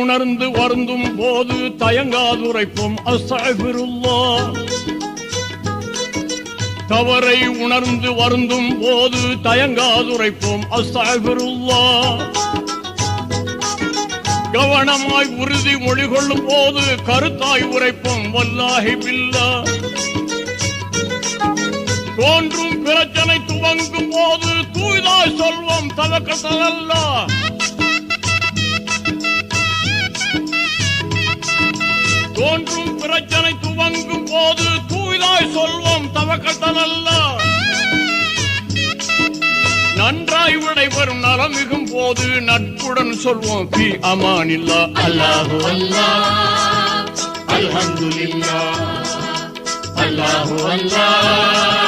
உணர்ந்து வருந்தும் போது தயங்காதுரைப்போம் அஸ்தக்ஃபிருல்லாஹ். தவறை உணர்ந்து வருந்தும் போது தயங்காதுரைப்போம் அஸ்தக்ஃபிருல்லாஹ். கவனமாய் உறுதி மொழி கொள்ளும் போது கருத்தாய் உரைப்போம் வல்லாஹி பில்லாஹ். தோன்றும் பிரச்சனை துவங்கும் போது தூய்தாய் சொல்வோம் தவக்கல் அல்லாஹ். தோன்றும் பிரச்சனை துவங்கும் போது தூய்தாய் சொல்வோம் தவக்கல் அல்லாஹ். நன்றாய் விடைபெறும் நலமிகும் போது நட்புடன் சொல்வோம் ஃபீ அமானில்லாஹ். அல்லாஹு அல்லாஹ், அல்ஹம்துலில்லாஹ், அல்லாஹு அல்லாஹ்.